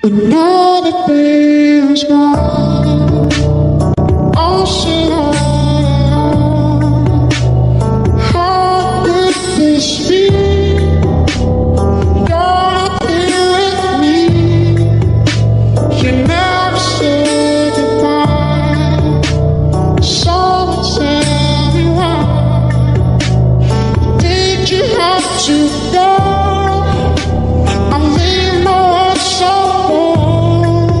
When all the bills gone, I should have. How could this be? You're here with me. You never said goodbye. So tell me why. Did you have to go? I leave my heart so cold.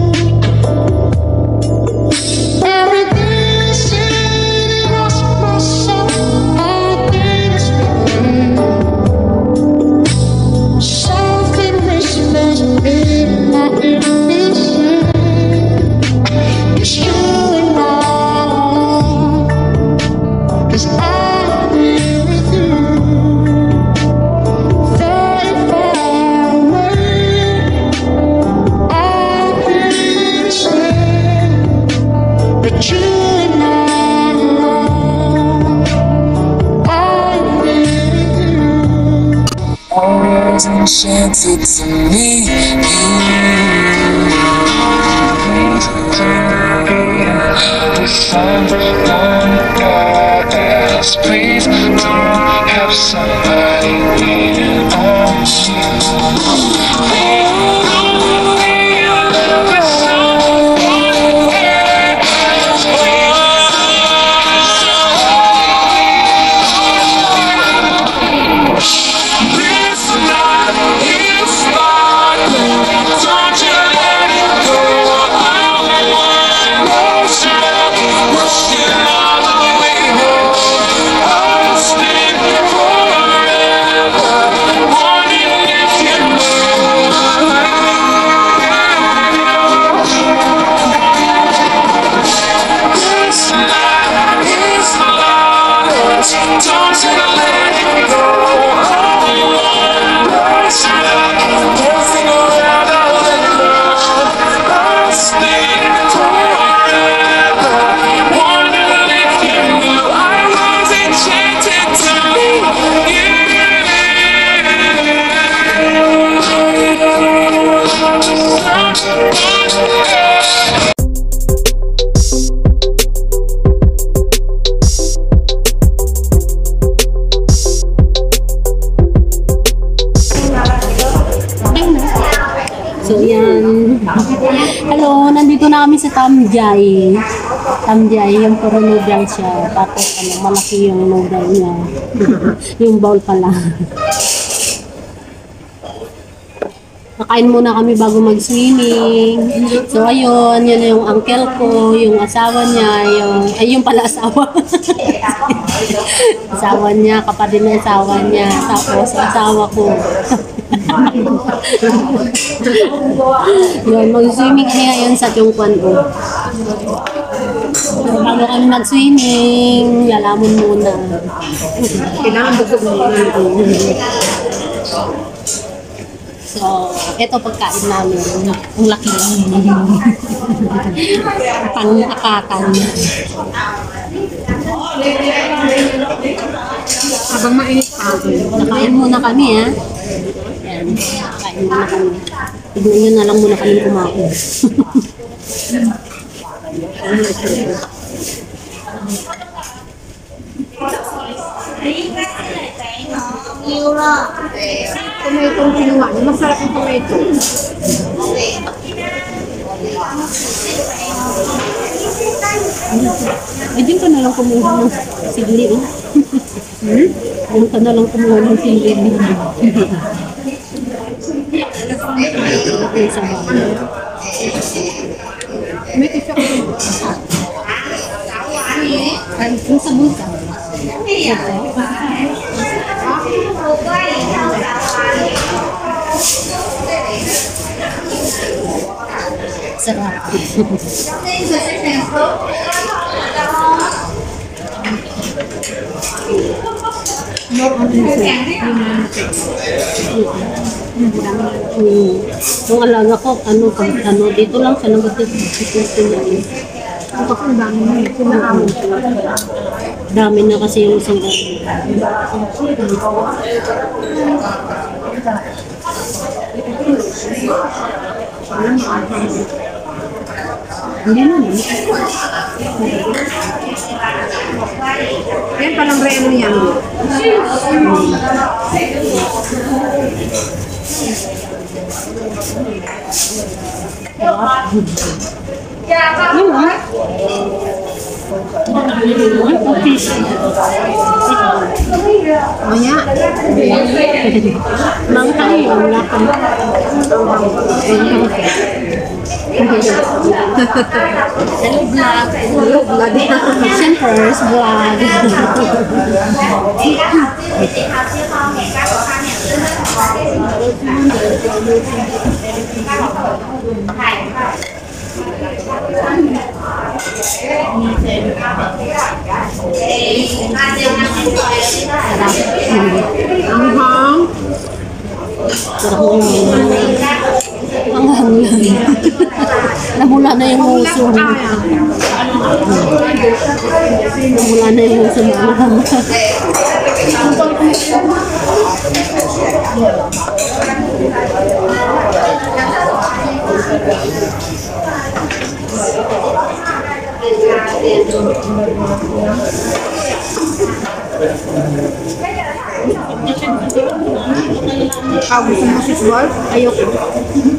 Everything is in lost myself. I didn't speak. Something whispers in my intuition. It's you and I alone. 'Cause I'm here with you. Very far away. I'm here to stay. But you and I alone. I'm here with you. Always enchanted to meet you. To someone else, please don't have somebody waiting on you. So, yan. Hello, nandito na kami sa Tamjay. Tamjay, yung puro noodle siya. Tapos, malaki yung noodle niya. Yung bowl pala. Nakain muna kami bago mag-swimming. So, ayun, yun yung uncle ko, yung asawa niya, yung pala asawa. Asawa niya, kapatid na asawa niya. Tapos, asawa ko. Yun, mag-swimming kami ngayon sa Tiongkwan O. Bago kami mag-swimming, lalamon muna. Kailangan busog muna. So, ito pagkain namin. Ang laki. Pang-akakan. Habang mainit pa ako. Nakain muna kami, ha? Yan. Nakain muna kami. Tignan nyo na lang muna kami kumain. Tomato ang kinuha. Masarap ang tomato. Ay, din ka na lang kumuha ng sili. Din ka na lang kumuha ng sili. Okay, sabaw. May isa ko. Ay, kung sabon ka. Sarap. Yung alaga ko, dito lang siya nag-dito niya. Ang dami na yun. Kumaamon siya. Dami na kasi yung isang gano'n. Hindi naman. Yan palang reno yan. Maya. Mangkay, wala ka. Vlog. Siyempre, vlog. Ang hanglan. Namula na yung uso. Namula na yung uso mo. Gusto mo fishball? Ayoko.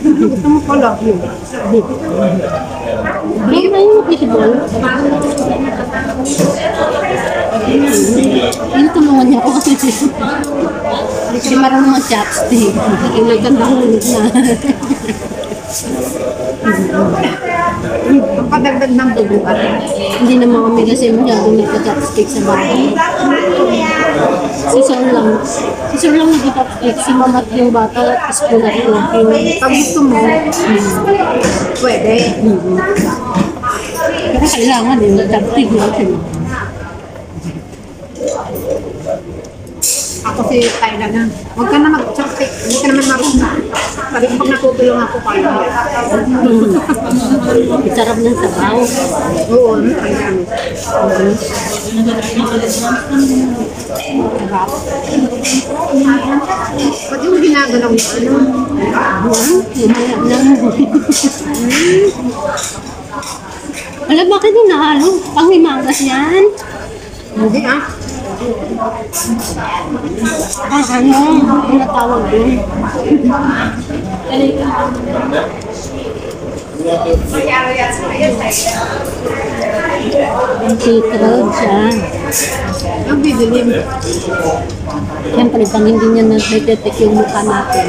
Gusto mo pala. Ayun na yung fishball. Yung tulungan niya ako kasi. Kasi marunong mag-chopstick. Yung nagkandahulog na. Ang padagdag ng duguan. Hindi naman kami kasi masyadong nagka-chopstick sa bahay. Si Sir lang. Si Sir lang nagka-chopstick. Si Mamat yung bata at school at yung Pag gusto mo, pwede. pero kailangan din nag-chopstick natin. Ako si Tyla na. Huwag ka na mag-chopstick. Hindi ka naman marunong. Sabi ko pag natutulong ako kaya. Sarap ng sabaw. Oo, kaya. Ba't yung ginagalaw mo? Wala, bakit yung nahalo? Panghimangas yan? Hindi ah. Ang ano, ang natawag doon. Citrus siya. Ang bibilim. Siyempre, pag hindi niya na-detect yung mukha natin.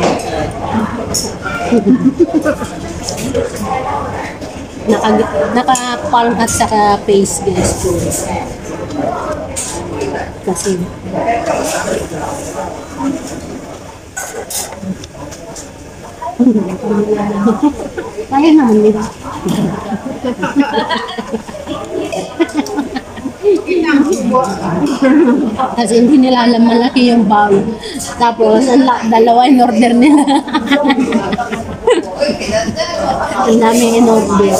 Naka-palm at saka face guys ko. Kasi kaya naman nila. Kasi hindi nila alam malaki yung bowl. Tapos, dalawa in order nila. Ang dami in order.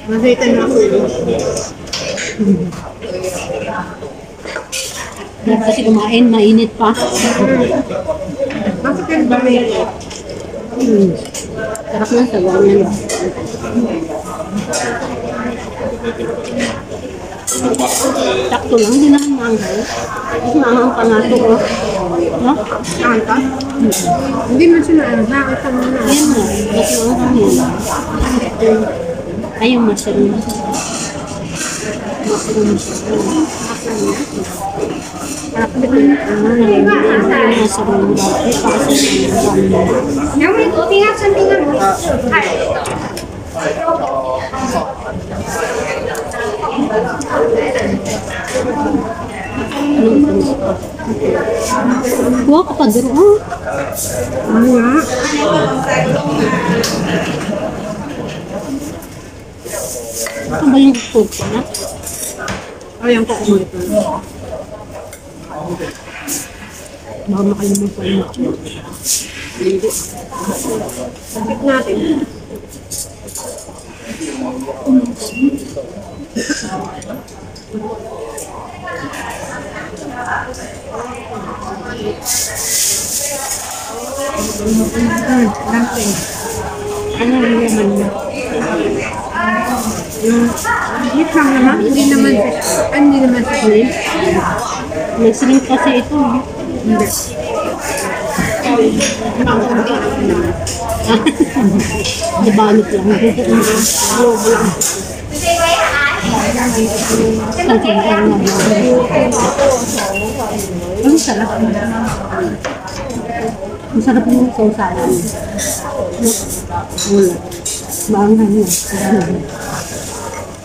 Masita na ako. Dapat kasi kumain, mainit pa. Bakit yung balik? Sarap ng sabaw nila. Sakto lang, hindi naman maanghal. Mas maanghang pa nga ito, oh. No? Anta? Hindi man siya nakita mo na. Ayan nga, mas maanghang yun. Ay, yung mushroom. Mushroom siya. Harap ko yung mushroom. Ay, pakasal yung Yung may tingnan sa tingnan mo. kuha ka pa doon, oh. Ano nga? Ito ba yung food ko na? Ayan ko kung ito. Baka makalimutan mo. Hindi. Sakit natin. Dumpling. Ano yung naman niya? Meat lang naman. Hindi naman siya. Hindi naman siya. May shrimp kasi ito. Hindi. Nabanit lang. Globo lang. Ang sarap. Ang sarap yung sausawan. Wala. Maanghang yun.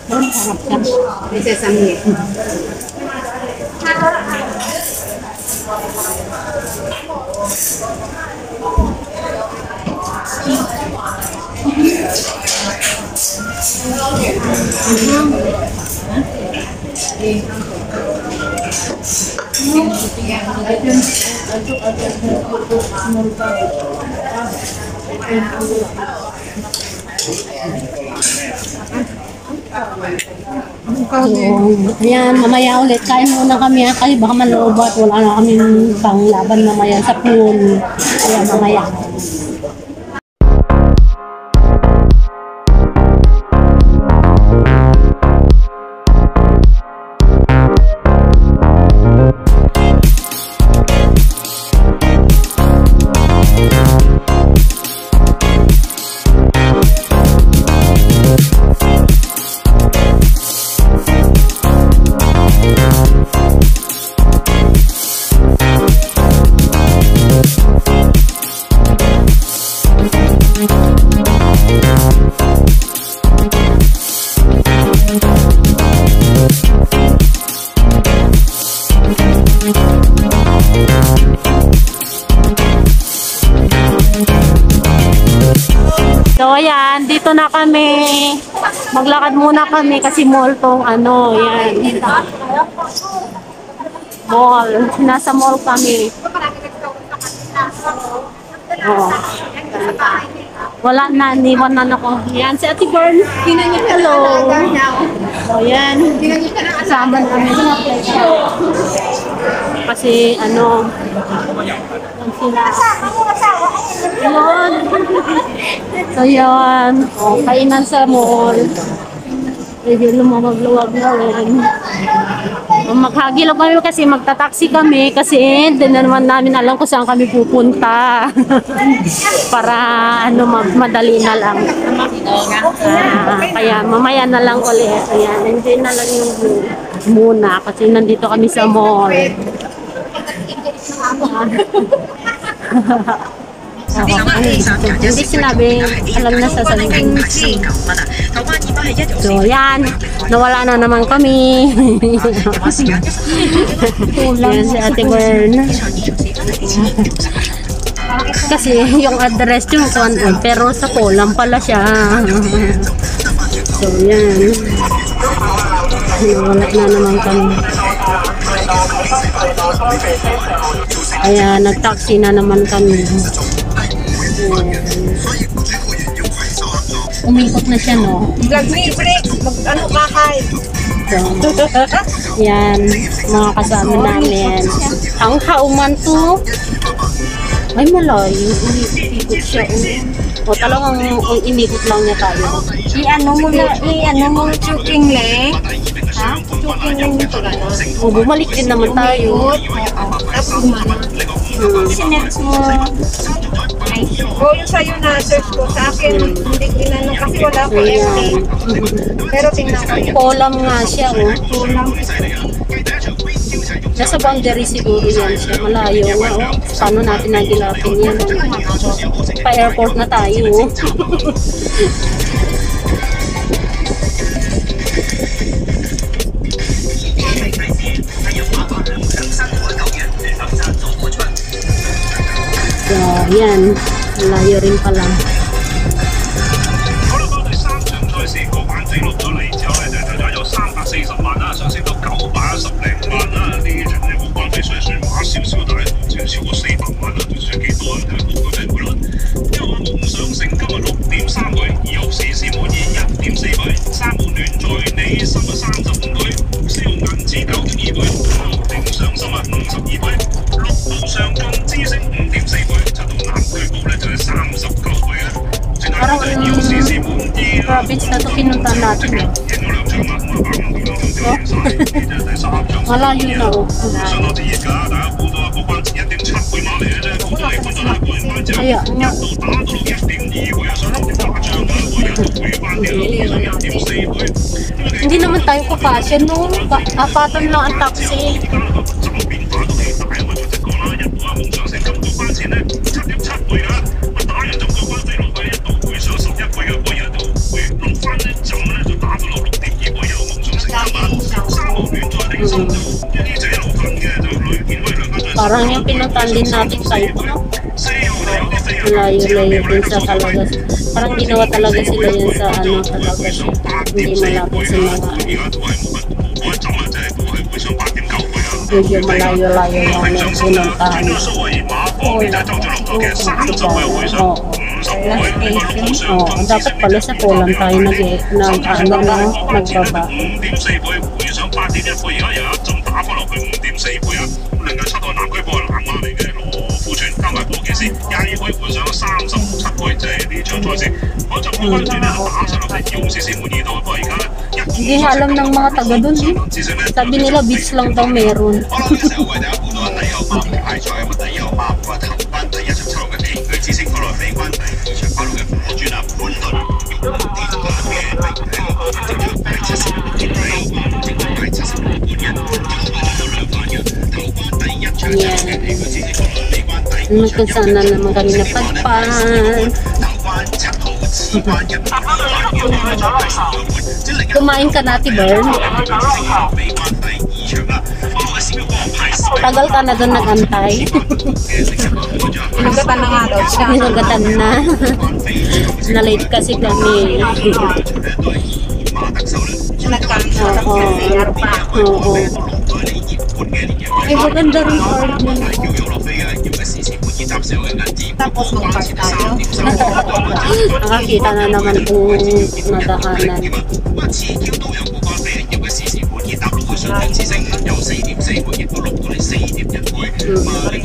Ang sarap siya. May sesame. So, ayan, mamaya ulit. Kain muna kami kasi baka maloobat. Wala na kami pang laban mamaya sa pool. Kaya mamaya. So ayan, dito na kami. Maglakad muna kami kasi mall tong ano, yan. Mall. Nasa mall kami. Oh. Wala na, niwan na ako. Yan, si Ate Bern. Hello. O yan. Kasama namin. Kasi ano, yan sila. Yun. So yan. O, kainan sa mall. Medyo lumamagluwag na rin. Maghagilap kami kasi magta-taxi kami kasi hindi na naman namin alam kung saan kami pupunta. Para ano madali na lang. Kaya mamaya na lang ulit. Ayan, hindi na lang yung muna kasi nandito kami sa mall. Hindi sinabi, alam na sasabihin. So yan, nawala na naman kami. Yan si Ate Bern. Kasi yung address yung kuwan, pero sa Kulam pala siya. So yan, nawala na naman kami. Kaya nag-taxi na naman kami. Umikot na siya, no? Vlog me, break. Ano kakay? So, yan, mga kasama namin. Ang kauman to. Ay, malayo. Umikot siya. O, talagang inikot lang niya tayo. I-ano mo chuking le? Ha? Chuking le nito gano'n. O, bumalik din naman tayo. Tapos gumana. Sinex mo. O yung sa'yo na search ko sa akin, hindi tinanong kasi wala ko FA. Pero tingnan ko yun. Kolam nga siya, oh. Kulang. Nasa boundary siguro yan siya. Malayo nga, oh. Paano natin nagilapin yan? Pa-airport na tayo, oh. So, yan. Malayo rin pala. 好啦，當第三場賽事個板仔落咗嚟之後咧，就睇到有340萬啦，上升到910零萬啦。呢場咧個關比雖然算馬少少，但係同前超過400萬啦，仲想幾多啊？睇下報告真係會啦。因為話夢想城今日6.3倍，有時是滿意1.4倍，三無亂在你心啊35倍，燒銀紙9.2倍，定上心啊52倍，綠島上進知識5.4倍，七度南區報咧就係39倍啊！ Parang province na ito pinuntahan natin. Malayo na oh. Kaya nga. Hindi naman tayo kakasya no. Apatan lang ang taxi. Parang yung pinuntahan din natin site, no? Malayo-layo din sa talaga. Parang ginawa talaga sila yun sa ano talaga. Hindi malapit sa mga medyo malayo-layo lang yung pinuntahan. Dapat pala sa Poland tayo nagbaba. Hindi alam ng mga taga doon eh. Sabi nila beach lang daw meron. Kung sana naman kami napagpan. Kumain ka na, Bern? Tagal ka na doon nag-antay. Nagatan na nga daw siya. Nagatan na. Na-late kasi kami. Nag-cancel. Oo. Ay, maganda rin park mo. Tapos mag-park tayo. Nakakita na naman kung nadaanan.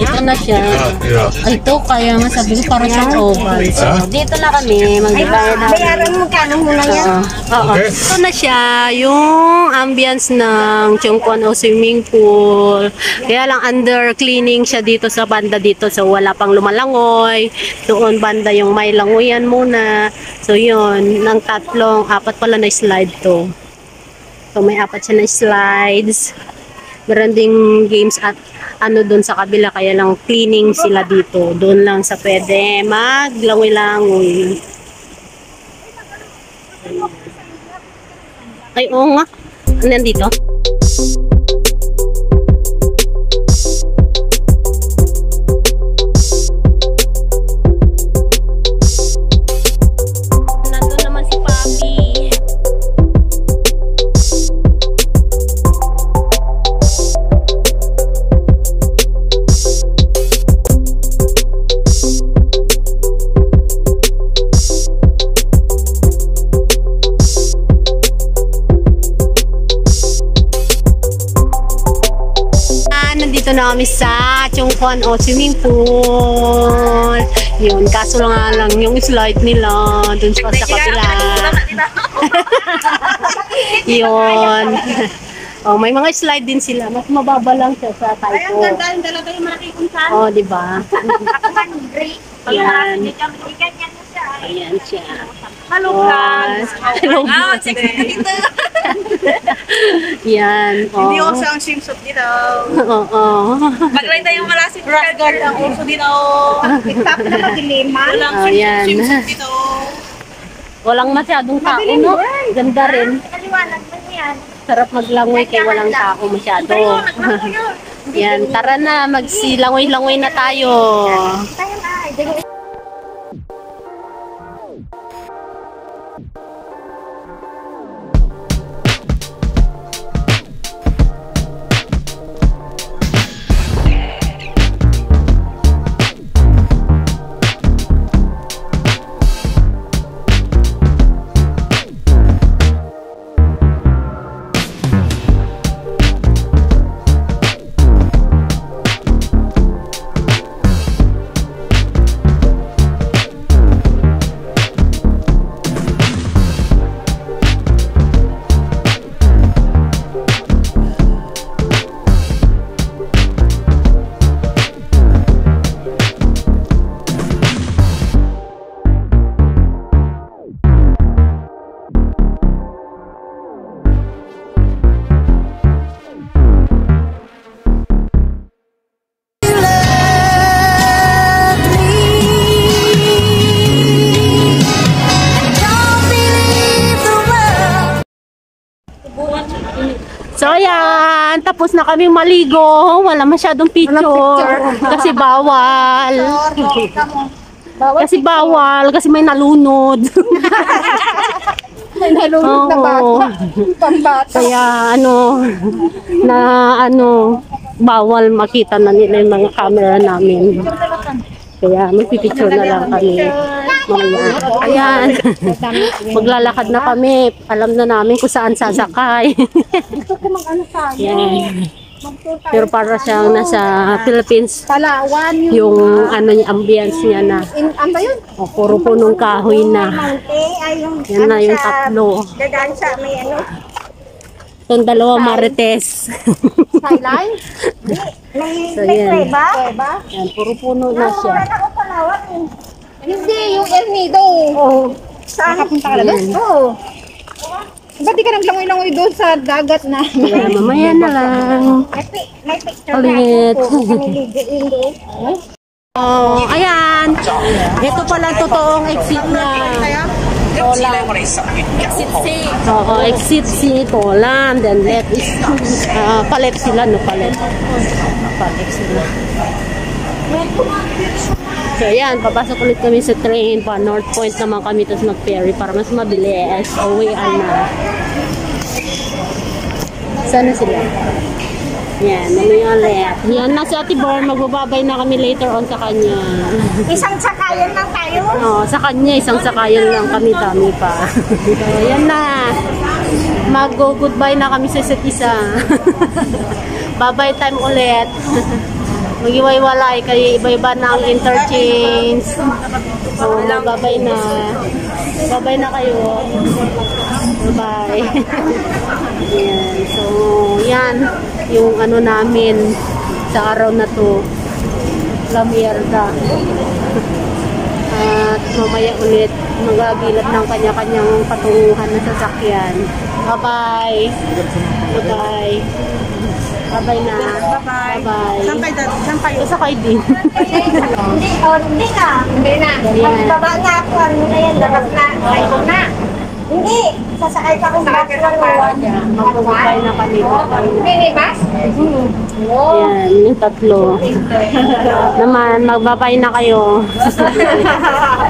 Ito na siya. Ito kaya nga sabi ko parang sa oval. So, dito na kami. Magbabayad na. Bayaran mo kano muna yan. Oo. Ito na siya. Yung ambience ng Chungkwon o swimming pool. Kaya lang under cleaning siya dito sa banda dito. So wala pang lumalangoy. Doon banda yung may langoyan muna. So yun. Ng apat pala na slide to. So may apat siya na slides. Meron ding games at ano doon sa kabila, kaya lang cleaning sila dito. Doon lang sa pwede maglangoy-langoy. Ay, oo nga. Nandito? Nandun naman si Papi. Nandito na kami sa Chungkwon o swimming pool. Yun, kaso lang yung slide nila dun sa kabila. Yun. Oh, may mga slide din sila. Mas mababa lang siya sa type ko. Ang ganda, yung dalaga yung makikunsan. Oh, di ba? Yan. Ayan siya. Hello, guys. Hello, guys. Yan. Hindi ako sa ang swimsuit dito. Oo. Mag-ride tayong malasin. Grass guard ang uso dito. Itap na magiliman. Walang swimsuit dito. Walang masyadong tao, no? Ganda rin. Kaliwanag mo yan. Sarap maglangoy kay walang tao masyado. Yan, tara na, magsilangoy-langoy na tayo. Tayo na. Ayan, tapos na kami maligo. Wala masyadong picture. Kasi bawal. Kasi bawal. Kasi may nalunod. May nalulog na bata. Pambata. Kaya bawal makita na nila yung mga camera namin. Kaya magpipicture na lang kami. Mamaya. Ayan. Maglalakad na kami. Alam na namin kung saan sasakay. Ayan. Pero para siyang nasa Philippines. Palawan Yung ambience niya na. Ano yun? Puro punong kahoy na. Yan na yung tatlo. Dadaan sa may Itong dalawa marites. Skyline? So yan. Kuweba? Yan, puro puno na siya. Hindi, yung El Nido. Oo. Saan? Nakapunta ka na doon? Oo. Ba't di ka naglangoy-langoy doon sa dagat na? Kaya mamaya na lang. May picture Ulit. doon. Oh, ayan. Ito pala totoong exit na. Exit C. Oo, exit C, Tolan. Then left is palet sila, no? Palet sila. So, ayan. Papasok ulit kami sa train. Pa North Point naman kami. Tapos mag-ferry para mas mabilis. Uwian na. Sana sila? Yan, mamaya ulit. Yan na si Ate Born. Magbababay na kami later on sa kanya. Isang sakayan lang tayo? Oo, sa kanya, isang sakayan lang kami, dami pa. So, yan na. Mag-goodbye na kami sa isa't isa. Bye-bye time ulit. Mag-iwaiwalay, kaya iba-iba na ang interchange. So, bye-bye na. Bye-bye na kayo. Bye-bye. Yan. So, yan. Yung namin sa araw na to. La Mierda. At mamaya ulit magabilad ng kanya-kanyang patunguhan na sasakyan. Bye-bye. Bye-bye. Bye-bye na. Bye-bye. Saan kayo? Sasakay din. Hindi na. Magbaba na ako. Ano na yan? Labas na. Ay ko na. Hindi. Sasakay ka kung bakit lang Mag-goodbye na kami. Minibus? Ayan, yung tatlo. Naman, magbabay na kayo.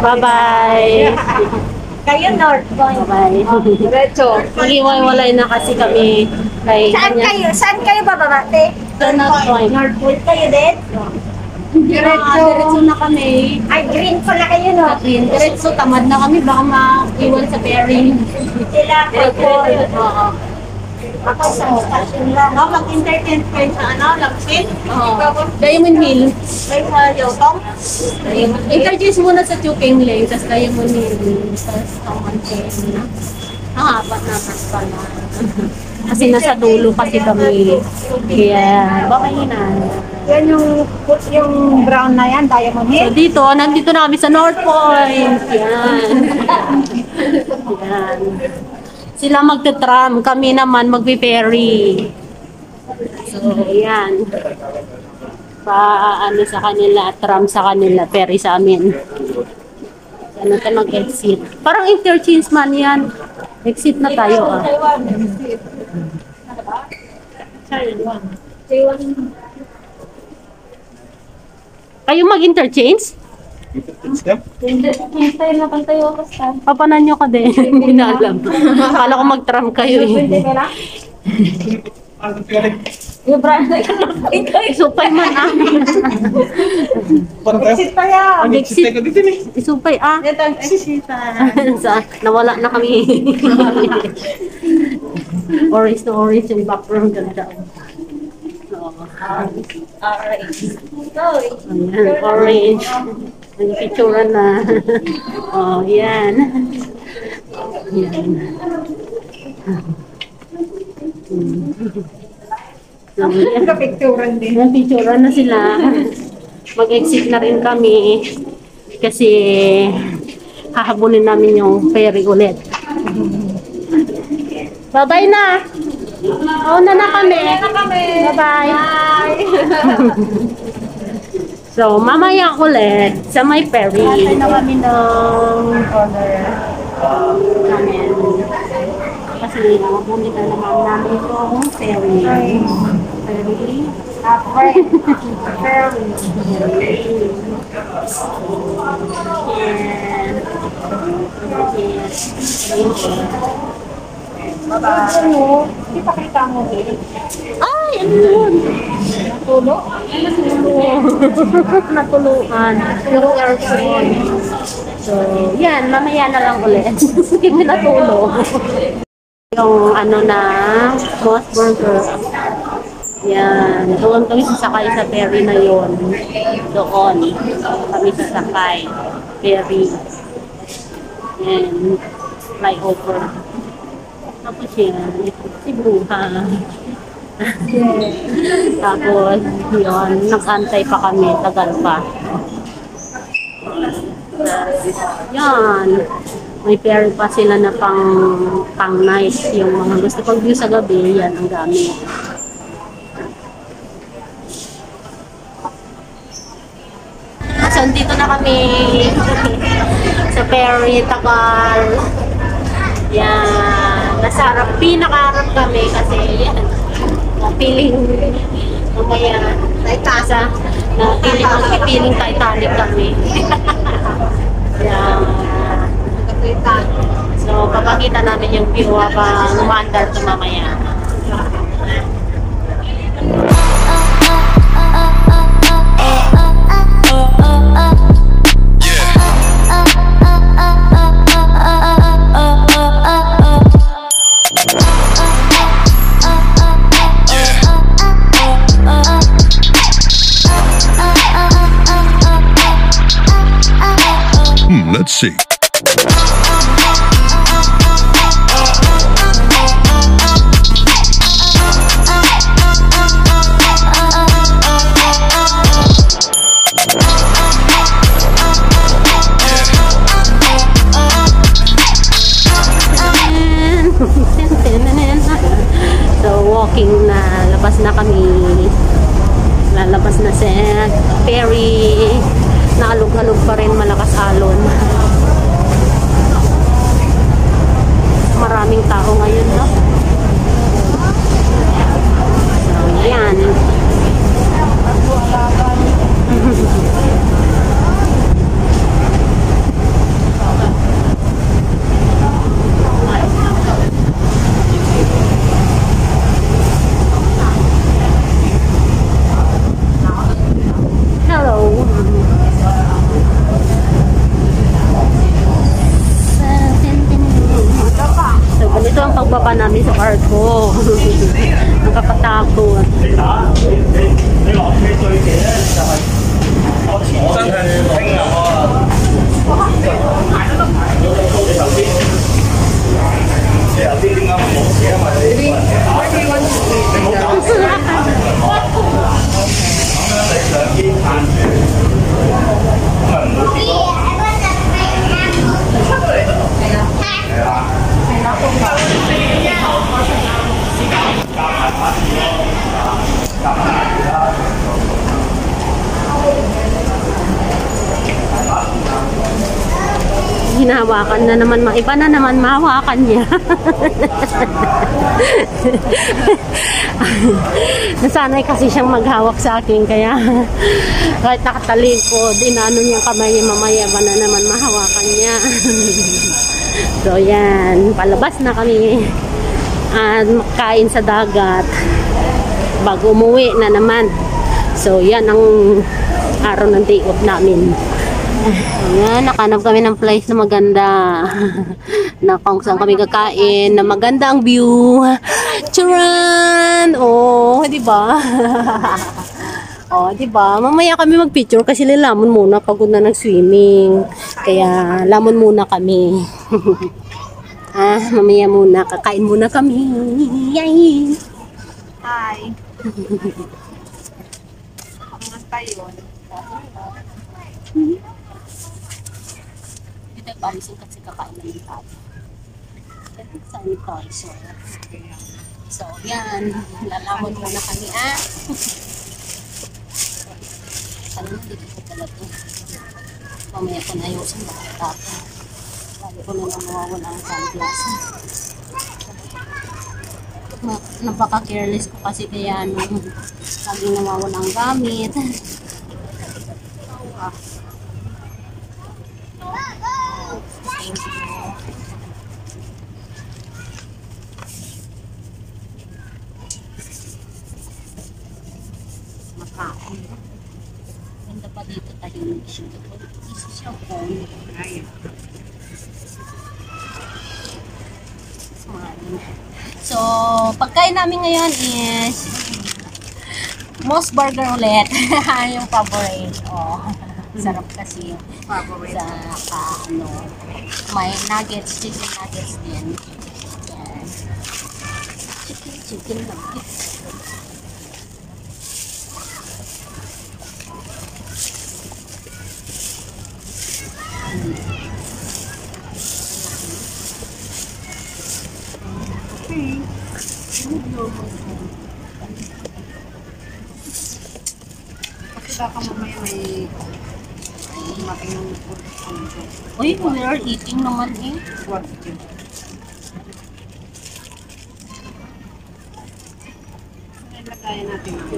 Bye-bye. Kayo North Point. Bye-bye. Diretso. Mag-iwalay na kasi kami. Kay Saan kayo bababate? Sa North Point. North Point kayo din? Diretso na kami. Ay, green pala kayo, no? Diretso, tamad na kami. Baka maiwan sa ferry. Sila po. Oo. Ako sa station lang. Mag-entertain kayo sa Laksin? Oo. Diamond Hill. May sa Yotong? Interchange muna sa Chuping Lane, tapos Diamond Hill, tapos Tamantin. Ang haba na pala. Kasi nasa dulo kasi kami. Kaya, bakit na. Yan yung brown na yan, Diamond So Hill. nandito na kami sa North Point. Yan. Yan. Sila magte-tram, kami naman magpe-ferry. So, yan. Sa kanila, tram sa kanila, ferry sa amin. Ano tayo mag-exit? Parang interchange man yan. Exit na tayo ah. Kayo mag-interchange? Hintay na pang tayo ako sa... Papanan nyo ka din. Hindi na alam. Akala ko mag-tram kayo eh. Yung brand na Isupay man ah. exit pa yan. Mag-exit. Isupay ah. Ito ang exit. Nawala na kami. Orange na orange yung background ganda. Ayan, orange. Ang picture na. Oh, yan. Yan. So, yan. Kapicturan din. Yan, picture na sila. Mag-exit na rin kami. Kasi hahabulin namin yung ferry ulit. Bye-bye na! Una na kami. Bye-bye. So, mamaya ulit sa may ferry. Natay na kami ng order namin. kasi nabunit na naman namin itong ferry. Ferry. Ano? Ipakita mo din. Ay, ano yun? Natulo? Natuluan. Yung aircon. So, yan. Mamaya na lang ulit. Hindi natulog. Yung ano na, Moss Burger. Yan. Doon kami sasakay sa ferry na yon. Doon. Kami sasakay. Ferry. Yan. Flyover. Tapos yan. Si Bruha. Tapos, yun. Nag-antay pa kami. Tagal pa. Yan. May ferry pa sila na pang night. Yung mga gusto pag view sa gabi, yan ang gamit. So, dito na kami sa ferry, Tagal. Yan. Nasa harap, pinakaharap kami kasi yan. Napiling mamaya. Napiling Titanic kami. Yan. So, papakita namin yung view habang umandar ito mamaya. Let's see. So, walking na. Labas na kami. Lalabas na sa ferry. Naalog-alog pa rin, malakas alon. Maraming tao ngayon, no? So, yan. Hello. So, ganito ang pagbaba namin sa barko. Nakakatakot. Hinahawakan na naman, iba na naman mahawakan niya. Nasanay kasi siyang maghawak sa akin, kaya kahit nakatalikod, inano niyang kamay niya, mamaya ba na naman mahawakan niya. So yan, palabas na kami at makain sa dagat bago umuwi na naman. So yan ang araw ng day off namin. Ayan, nakanap kami ng place na maganda na kung saan kami kakain, na maganda ang view. Charan! Oh, di ba? Oh, di ba? Mamaya kami mag-picture kasi lilamon muna, pagod na nag-swimming. Kaya lamon muna kami. Mamaya muna, kakain muna kami. Yay! Hi. Angat tayo. Dito palisin kasi kakain na yung tao. Sanitizer. So, yan. Lalamon muna kami, Ano na dito ko pala ito. Mamaya ko na ayusin. Lalo ko na lang mawawala ang sunglass. Napaka-careless ko kasi kaya laging nawawala ang gamit. Thank you. Makain. Ganda pa dito, tahimik siya. Isa siya phone. Ayun. So, pagkain namin ngayon is Moss Burger ulit. Yung favorite. Oh, sarap kasi. Favorite. Ano, may nuggets, chicken nuggets din. Yan. Chicken nuggets. Kasi baka mamaya may dumating ng food. Uy, we are eating naman eh. What? Nilagayan natin ang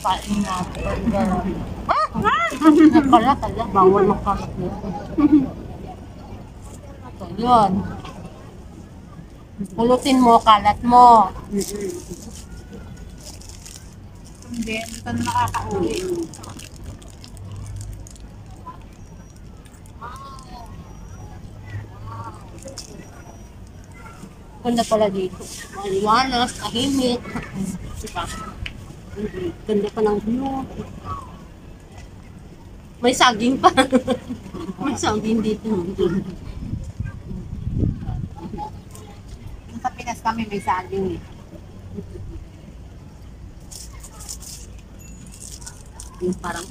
Kain na burger. Kala, bawal makalat nito. So, yun. Pulutin mo, kalat mo. Hindi, ito na nakakauli. Ganda pala dito. Maliwalas, tahimik. Diba? Ganda pa ng view. May saging pa. May saging dito. Sa Pinas kami may saging eh. Yung parang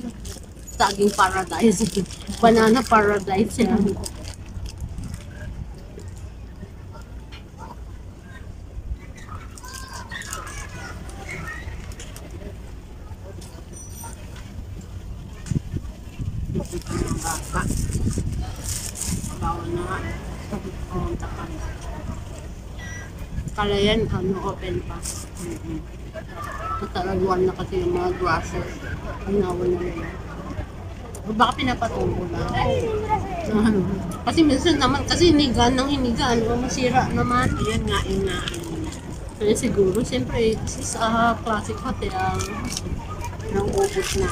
saging paradise. Banana paradise yan. Bawal na nga. Pumunta ka. Kala yan, open pa. Natalaguan na kasi yung mga grasses. Hinawan na nila. O baka pinapatubo na. Kasi minsan naman, kasi hinigaan ng hinigaan, masira naman. Ayan nga, yun nga. Kaya siguro, siyempre, kasi sa classic hotel, Nang-ubos na.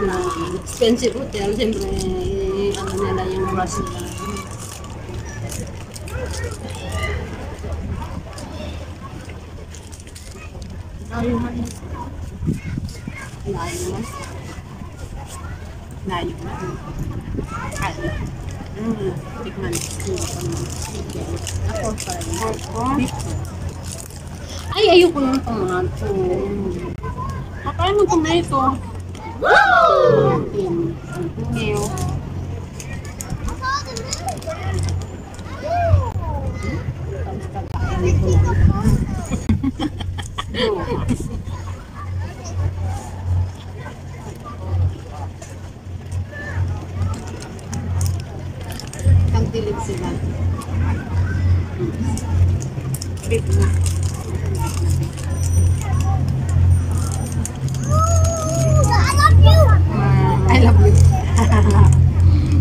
na expensive hotel, siyempre, ano nila yung grass nila. Layo man. Layo man. Layo na. Ay. Tikman. Ako pa rin. Ay, ayoko yung tomato. Kakain mo tomato. Wow! Ngayon. Isang tilid sila. Beef na. I love you.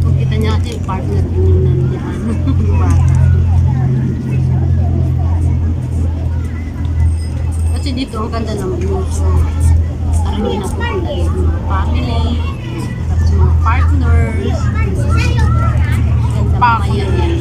Kung kita niya kasi yung partner din yung nandiyan. Bata. Kasi dito ang ganda ng view. So, parang hindi napupunta yung mga family, tapos mga partners. Ganda mamaya yan.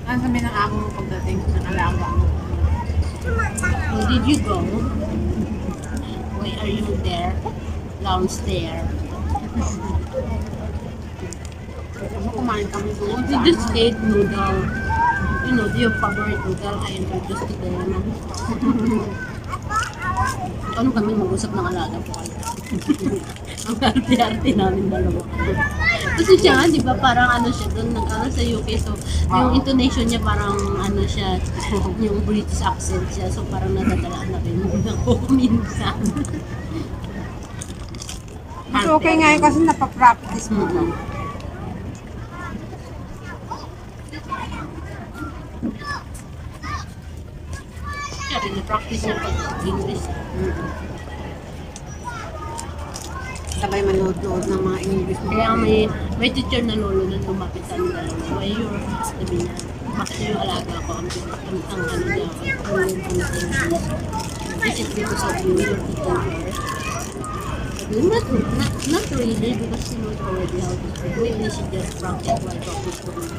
Ano sabi ng amo mo pagdating ng alaga mo? Where did you go? Why are you there? Downstairs. Kumain kami doon. We just ate noodle. You know, yung favorite noodle I introduced to them. Ano kami mag-usap ng alaga po. Ang arte-arte namin dalawa. Kasi siya nga, di ba, parang ano siya doon, nag-aral sa UK. So, yung intonation niya parang ano siya, yung British accent siya. So, parang nadadalaan na rin ako minsan. Mas okay nga yun kasi napapractice mo lang. Siya rin, practice niya pag English. Sabay manood-nood ng mga English mo. Kaya may teacher na lolo na lumapit sa amin dalawa. Why you're sabi niya, bakit yung alaga ko ang ano niya, is it because of you, your teacher? Not really, because she knows already how to speak. Maybe she just practice while talking to me.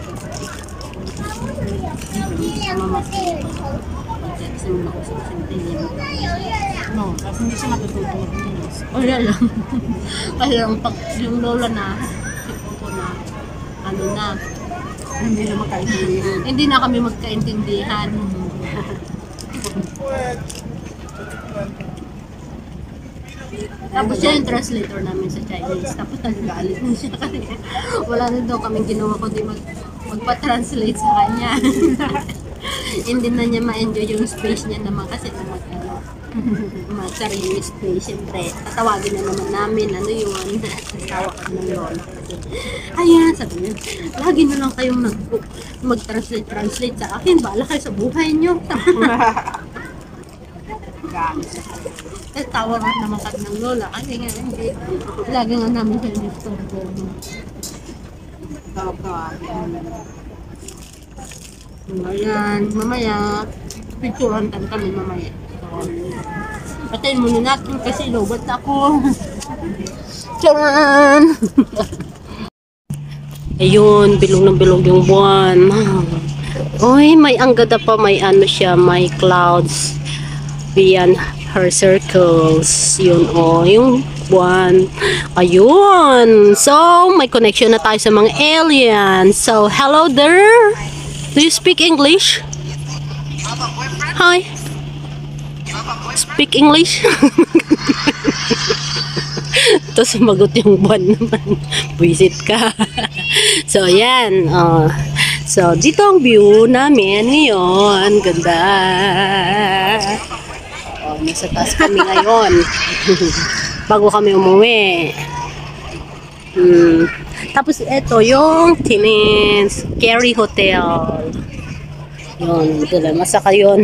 Mama kasi kasi mo nakusap sa No, kasi hindi siya matututo mag-English. wala lang. Kasi lang pag yung lola na, sipon ko na, ano na, Hindi na magkaintindihan. hindi na kami magkaintindihan. Tapos siya yung translator namin sa Chinese. Tapos nagagalit na siya kasi wala na daw kaming ginawa kundi magpa-translate sa kanya. Hindi na niya ma-enjoy yung space niya naman kasi na sarili space. Siyempre, tatawagin na naman namin ano yun. Tawa ka ng lola. Ayan, sabi niya, lagi na lang kayong mag-translate sa akin. Bahala kayo sa buhay niyo. Tawa nga naman kami ng lola kasi nga hindi. Lagi nga namin siya nistorbo. Ayan, mamaya, picturean kan kami mamaya. Patayin muna natin kasi lobat ako. Charan! Ayun, bilog ng bilog yung buwan. Uy, may anggada pa, may ano siya, may clouds beyond her circles. Yun, oh, yung buwan. Ayun! So, may connection na tayo sa mga aliens. So, hello there! Do you speak English? Hi! Speak English? Tapos sumagot yung buwan naman. Visit ka. So, yan. So, dito ang view namin ngayon. Ganda. Nasa taas kami ngayon. Bago kami umuwi. Tapos, ito yung Tinins Kerry Hotel. Yun, ito lang. Masaka yun.